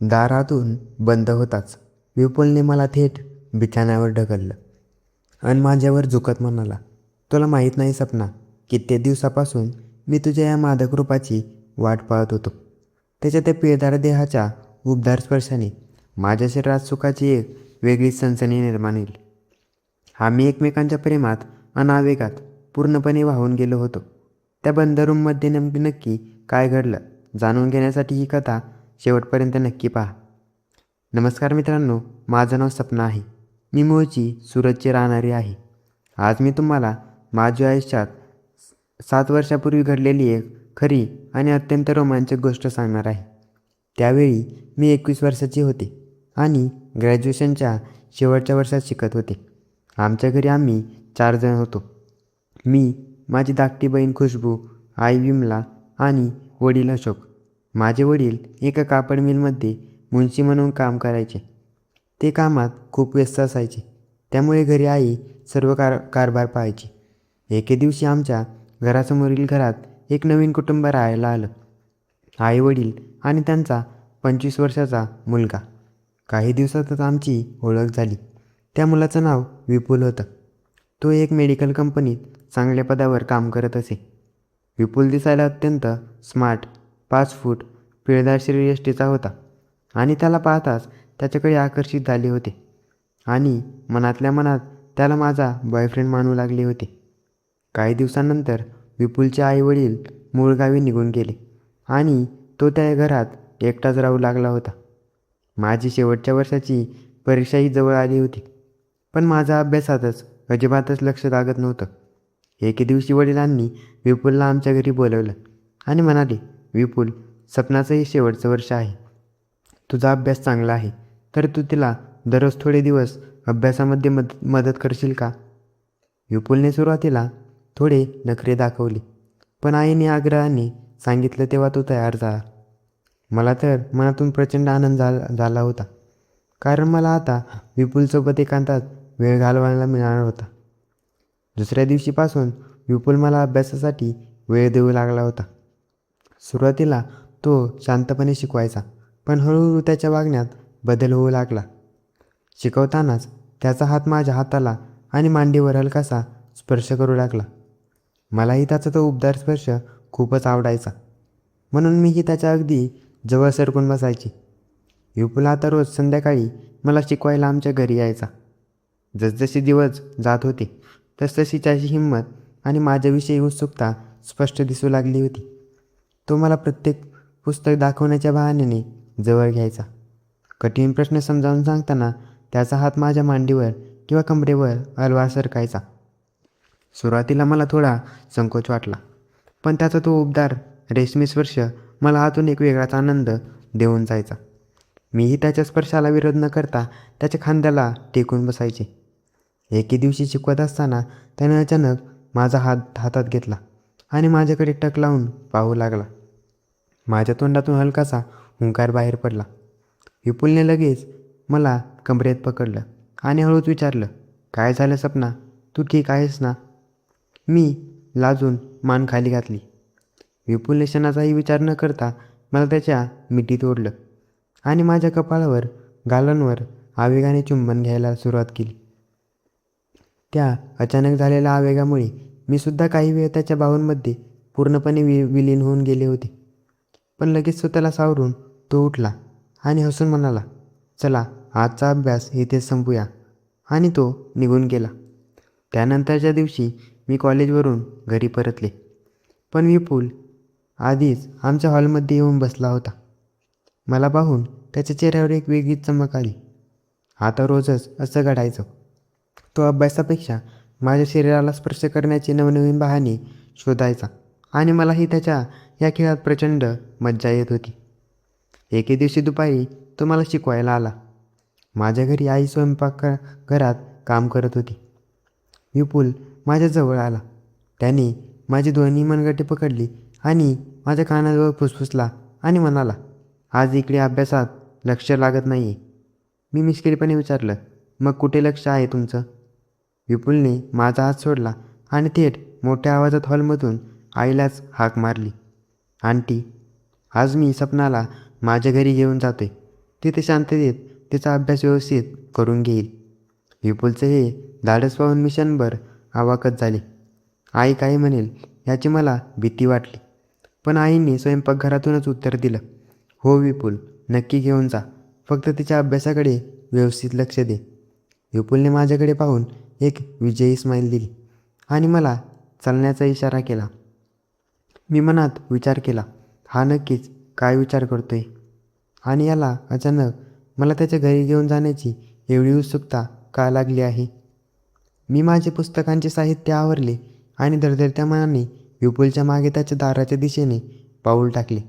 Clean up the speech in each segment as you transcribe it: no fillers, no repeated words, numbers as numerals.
दारातून बंद होताच विपुलने मला थेट बिछाण्यावर ढकललं आणि माझ्यावर झुकत म्हणाला, तुला माहीत नाही सपना, कित्येक दिवसापासून मी तुझ्या या मादक रूपाची वाट पाहत होतो. त्याच्या त्या पिळदार देहाच्या उबदार स्पर्शाने माझ्या शरीरात सुखाची एक वेगळीच सनसनी निर्माण होईल. आम्ही एकमेकांच्या प्रेमात आणि आवेगात पूर्णपणे वाहून गेलो होतो. त्या बंद रूममध्ये नक्की काय घडलं जाणून घेण्यासाठी ही कथा शेवटपर्यंत नक्की पहा. नमस्कार मित्रांनो, माझं नाव सपना आहे. मी मूळची सुरतची राहणारी आहे. आज मी तुम्हाला माझ्या आयुष्यात 7 वर्षापूर्वी घडलेली एक खरी आणि अत्यंत रोमांचक गोष्ट सांगणार आहे. त्यावेळी मी 21 वर्षाची होते आणि ग्रॅज्युएशनच्या शेवटच्या वर्षात शिकत होते. आमच्या घरी आम्ही 4 जण होतो. मी, माझी धाकटी बहीण खुशबू, आई विमला आणि वडील अशोक. माझे वडील एका कापड मिलमध्ये मुन्शी म्हणून काम करायचे. ते कामात खूप व्यस्त असायचे, त्यामुळे घरी आई सर्व कारभार पाहायची. एके दिवशी आमच्या घरासमोरील घरात एक नवीन कुटुंब राहायला आलं. आई वडील आणि त्यांचा 25 वर्षाचा मुलगा. काही दिवसातच आमची ओळख झाली. त्या मुलाचं नाव विपुल होतं. तो एक मेडिकल कंपनीत चांगल्या पदावर काम करत असे. विपुल दिसायला अत्यंत स्मार्ट, 5 फूट, पिळदार शरीरयष्टीचा होता आणि त्याला पाहताच त्याच्याकडे आकर्षित झाले होते आणि मनातल्या मनात त्याला माझा बॉयफ्रेंड मानू लागले होते. काही दिवसांनंतर विपुलचे आईवडील मूळ गावी निघून गेले आणि तो त्या घरात एकटाच राहू लागला होता. माझी शेवटच्या वर्षाची परीक्षाही जवळ आली होती, पण माझा अभ्यासातच अजिबातच लक्ष लागत नव्हतं. एके दिवशी वडिलांनी विपुलला आमच्या घरी बोलवलं आणि म्हणाले, विपुल, सपनाचं हे शेवटचं वर्ष आहे. तुझा अभ्यास चांगला आहे, तर तू तिला दररोज थोडे दिवस अभ्यासामध्ये मदत करशील का? विपुलने सुरुवातीला थोडे नखरे दाखवले, पण आईने आग्रहाने सांगितलं तेव्हा तो तयार झाला. मला तर मनातून प्रचंड आनंद झाला होता, कारण मला आता विपुलसोबत एकांतात वेळ घालवायला मिळणार होता. दुसऱ्या दिवशीपासून विपुल मला अभ्यासासाठी वेळ देऊ लागला होता. सुरुवातीला तो शांतपणे शिकवायचा, पण हळूहळू त्याच्या वागण्यात बदल होऊ लागला. शिकवतानाच त्याचा हात माझ्या हाताला आणि मांडीवर हलकासा स्पर्श करू लागला. मलाही त्याचा तो उबदार स्पर्श खूपच आवडायचा, म्हणून मीही त्याच्या अगदी जवळ सरकून बसायची. विपुल आता रोज संध्याकाळी मला शिकवायला आमच्या घरी यायचा. जसजसे दिवस जात होते तसतशी त्याची हिंमत आणि माझ्याविषयी उत्सुकता स्पष्ट दिसू लागली होती. तो मला प्रत्येक पुस्तक दाखवण्याच्या बहाण्याने जवळ घ्यायचा. कठीण प्रश्न समजावून सांगताना त्याचा हात माझ्या मांडीवर किंवा कमरेवर हलवा सरकायचा. सुरुवातीला मला थोडा संकोच वाटला, पण त्याचा तो उबदार रेशमी स्पर्श मला आतून एक वेगळाच आनंद देऊन जायचा. मीही त्याच्या स्पर्शाला विरोध न करता त्याच्या खांद्याला टेकून बसायचे. एके दिवशी शिकवत असताना त्याने अचानक माझा हात हातात घेतला आणि माझ्याकडे टक लावून पाहू लागला. माझ्या तोंडातून हलकासा हुंकार बाहेर पडला. विपुलने लगेच मला कमरेत पकडलं आणि हळूच विचारलं, काय झालं सपना, तू ठीक आहेस ना? मी लाजून मान खाली घातली. विपुलने क्षणाचाही विचार न करता मला त्याच्या मिठीत ओढलं आणि माझ्या कपाळावर, गालांवर आवेगाने चुंबन घ्यायला सुरुवात केली. त्या अचानक झालेल्या आवेगामुळे मी सुद्धा काही वेळ त्याच्या बाहूंमध्ये पूर्णपणे विलीन होऊन गेले होते. पण लगेच स्वतःला सावरून तो उठला आणि हसून म्हणाला, चला आजचा अभ्यास इथेच संपूया, आणि तो निघून गेला. त्यानंतरच्या दिवशी मी कॉलेजवरून घरी परतले, पण विपुल आधीच आमच्या हॉलमध्ये येऊन बसला होता. मला पाहून त्याच्या चेहऱ्यावर एक वेगळीच चमक आली. आता रोजच असं घडायचं. तो अभ्यासापेक्षा माझ्या शरीराला स्पर्श करण्याचे नवनवीन बहाणे शोधायचा आणि मलाही त्याच्या या खेळात प्रचंड मज्जा येत होती. एके दिवशी दुपारी तो मला शिकवायला आला. माझ्या घरी आई घरात काम करत होती. विपुल माझ्याजवळ आला. त्याने माझी दोन्ही मनगटे पकडली आणि माझ्या कानाजवळ फुसफुसला आणि म्हणाला, आज इकडे अभ्यासात लक्ष लागत नाही आहे. मी मिश्किलपणे विचारलं, मग कुठे लक्ष आहे तुमचं? विपुलने माझा हात सोडला आणि थेट मोठ्या आवाजात हॉलमधून आईलाच हाक मारली, आंटी, आज मी सपनाला माझ्या घरी घेऊन जातोय तिथे शांततेत तिचा अभ्यास व्यवस्थित करून घेईल. विपुलचं हे धाडस पाहून मी क्षणभर अवाकच झाले. आई काय म्हणेल याची मला भीती वाटली, पण आईने स्वयंपाकघरातूनच उत्तर दिलं, हो विपुल, नक्की घेऊन जा, फक्त तिच्या अभ्यासाकडे व्यवस्थित लक्ष दे. विपुलने माझ्याकडे पाहून एक विजयी स्माईल दिली आणि मला चालण्याचा इशारा केला. मी मनात विचार केला, हा नक्कीच काय विचार करतोय आणि याला अचानक मला त्याच्या घरी घेऊन जाण्याची एवढी उत्सुकता का लागली आहे. मी माझे पुस्तकांचे साहित्य आवरले आणि धडधडत्या मनाने विपुलच्या मागे त्याच्या दाराच्या दिशेने पाऊल टाकले.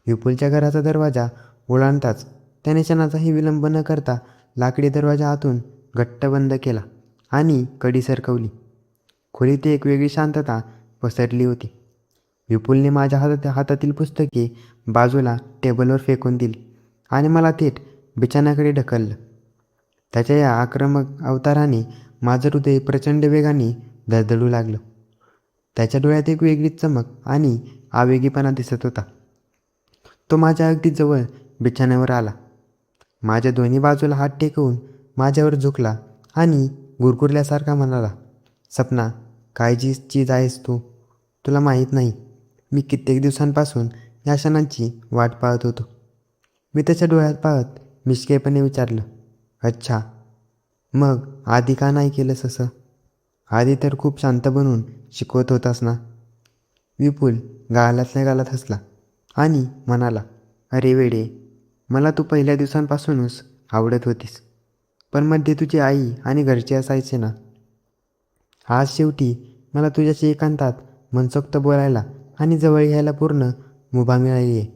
विपुलच्या घराचा दरवाजा ओलांडताच त्याने क्षणाचाही विलंब न करता लाकडी दरवाजा आतून घट्ट बंद केला आणि कडी सरकवली. खोलीत एक वेगळी शांतता पसरली होती. विपुलने माझ्या हातातील पुस्तके बाजूला टेबलवर फेकून दिली आणि मला थेट बिछाण्याकडे ढकललं. त्याच्या या आक्रमक अवताराने माझं हृदय प्रचंड वेगाने धडधडू लागलं. त्याच्या डोळ्यात एक वेगळीच चमक आणि आवेगीपणा दिसत होता. तो माझ्या अगदी जवळ बिछाण्यावर आला. माझ्या दोन्ही बाजूला हात टेकवून माझ्यावर झुकला आणि गुरगुरल्यासारखा म्हणाला, सपना, काय जी चीज आहेस तू, तुला माहीत नाही. मी कित्येक दिवसांपासून या क्षणांची वाट पाहत होतो. मी त्याच्या डोळ्यात पाहत मिश्किलपणे विचारलं, अच्छा, मग आधी का नाही केलंस असं? आधी तर खूप शांत बनून शिकवत होतास ना. विपुल गालातल्या गालात हसला आणि म्हणाला, अरे वेडे, मला तू पहिल्या दिवसांपासूनच आवडत होतीस, पण मध्ये तुझी आई आणि घरचे असायचे ना. आज शेवटी मला तुझ्याशी एकांतात मनसोक्त बोलायला आणि जवळ घ्यायला पूर्ण मुभा मिळाली आहे.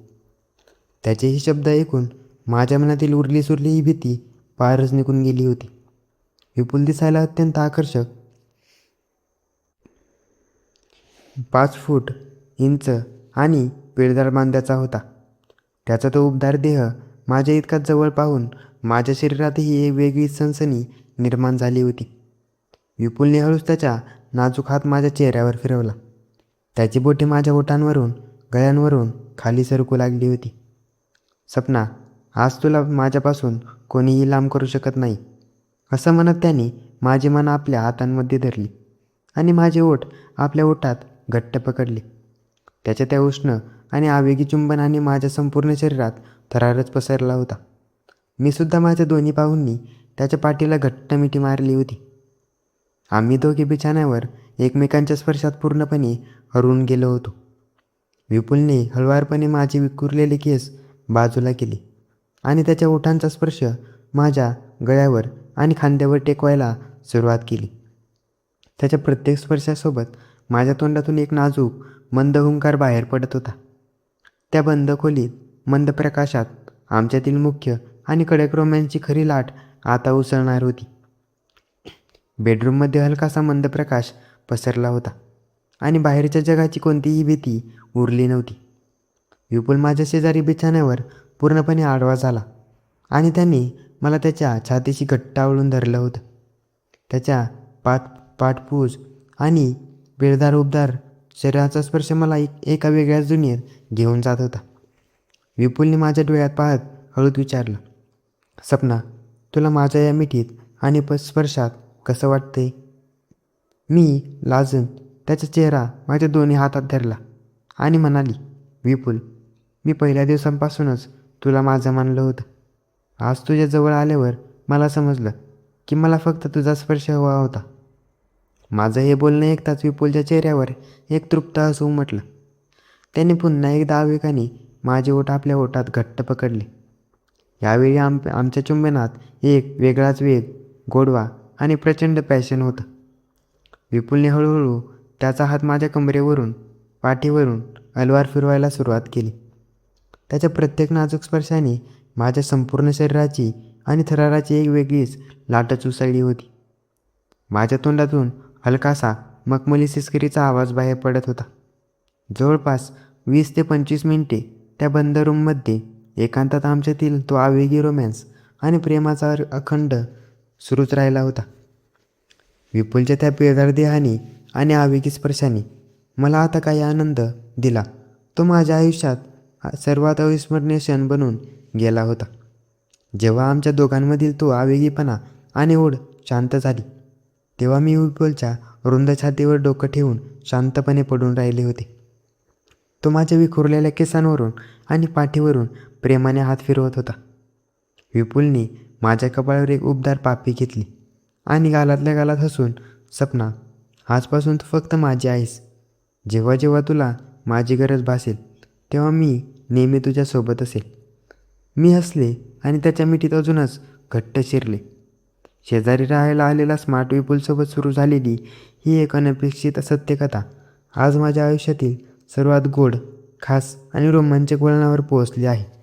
त्याचे हे शब्द ऐकून माझ्या मनातील उरली सुरली ही भीती पारच निघून गेली होती. विपुल दिसायला अत्यंत आकर्षक, 5 फूट इंच आणि पिळदार बांध्याचा होता. त्याचा तो उबदार देह माझ्या इतकाच जवळ पाहून माझ्या शरीरातही एक वेगळीच सनसनी निर्माण झाली होती. विपुलने हळूच त्याच्या नाजूक हात माझ्या चेहऱ्यावर फिरवला. त्याची बोटे माझ्या ओठांवरून गळ्यांवरून खाली सरकू लागली होती. सपना, आज तुला माझ्यापासून कोणीही लांब करू शकत नाही, असं म्हणत त्याने माझी मान आपल्या हातांमध्ये धरली आणि माझे ओठ आपल्या ओठात घट्ट पकडले. त्याच्या त्या उष्ण आणि आवेगी चुंबनाने माझ्या संपूर्ण शरीरात थरारच पसरला होता. मी सुद्धा माझ्या दोन्ही बाहूंनी त्याच्या पाठीला घट्ट मिठी मारली होती. आम्ही दोघे बिछाण्यावर एकमेकांच्या स्पर्शात पूर्णपणे हरवून गेलो होतो. विपुलने हळुवारपणे माझे विखुरलेले केस बाजूला केले आणि त्याच्या ओठांचा स्पर्श माझ्या गळ्यावर आणि खांद्यावर टेकवायला सुरुवात केली. त्याच्या प्रत्येक स्पर्शासोबत माझ्या तोंडातून एक नाजूक मंद हुंकार बाहेर पडत होता. त्या बंद खोलीत मंद प्रकाशात आमच्यातील मुख्य आणि कडक रोमॅन्सची खरी लाट आता उसळणार होती. बेडरूममध्ये हलकासा मंद प्रकाश पसरला होता आणि बाहेरच्या जगाची कोणतीही भीती उरली नव्हती. विपुल माझ्या शेजारी बिछाण्यावर पूर्णपणे आडवा झाला आणि त्याने मला त्याच्या छातीशी घट्ट आवळून धरलं होतं. त्याच्या पाठपूज आणि पिळदार उबदार शरीराचा स्पर्श मला एका वेगळ्याच दुनियेत घेऊन जात होता. विपुलने माझ्या डोळ्यात पाहत हळूच विचारलं, सपना, तुला माझ्या या मिठीत आणि स्पर्शात कसं वाटतंय? मी लाजून त्याचा चेहरा माझ्या दोन्ही हातात धरला आणि म्हणाली, विपुल, मी पहिल्या दिवसांपासूनच तुला माझं मानलं होतं. आज तुझ्या जवळ आल्यावर मला समजलं की मला फक्त तुझा स्पर्श हवा होता. माझं हे बोलणं ऐकताच विपुलच्या चेहऱ्यावर एक तृप्त हसू उमटलं. त्याने पुन्हा एकदा आवेगाने माझे ओठ आपल्या ओठात घट्ट पकडले. यावेळी आमच्या चुंबनात एक वेगळाच वेग, गोडवा आणि प्रचंड पॅशन होतं. विपुलने हळूहळू त्याचा हात माझ्या कमरेवरून, पाठीवरून अलवार फिरवायला सुरुवात केली. त्याच्या प्रत्येक नाजूक स्पर्शाने माझ्या संपूर्ण शरीराची आणि थराराची एक वेगळीच लाटच उसळली होती. माझ्या तोंडातून हलकासा मखमली सिसकरीचा आवाज बाहेर पडत होता. जवळपास 20 ते 25 मिनिटे त्या बंद रूममध्ये एकांतात आमच्यातील तो आवेगी रोमॅन्स आणि प्रेमाचा अखंड सुरूच राहिला होता. विपुलच्या त्या पिळदार देहाने आणि आवेगी स्पर्शाने मला आता काही आनंद दिला. तो माझ्या आयुष्यात सर्वात अविस्मरणीय क्षण बनून गेला होता. जेव्हा आमच्या दोघांमधील तो आवेगीपणा आणि ओढ शांत झाली, तेव्हा मी विपुलच्या रुंद छातीवर डोकं ठेवून शांतपणे पडून राहिले होते. तो माझ्या विखुरलेल्या केसांवरून आणि पाठीवरून प्रेमाने हात फिरवत होता. विपुलने माझ्या कपाळावर एक उबदार पापी घेतली आणि गालातल्या गालात हसून, सपना, आजपासून तू फक्त माझी आहेस. जेव्हा जेव्हा तुला माझी गरज भासेल तेव्हा मी नेहमी तुझ्यासोबत असेल. मी हसले आणि त्याच्या मिठीत अजूनच घट्ट शिरले. शेजारी राहायला आलेला स्मार्ट विपुलसोबत सुरू झालेली ही एक अनपेक्षित सत्यकथा आज माझ्या आयुष्यातील सर्वात गोड, खास आणि रोमांचक वळणावर पोहोचली आहे.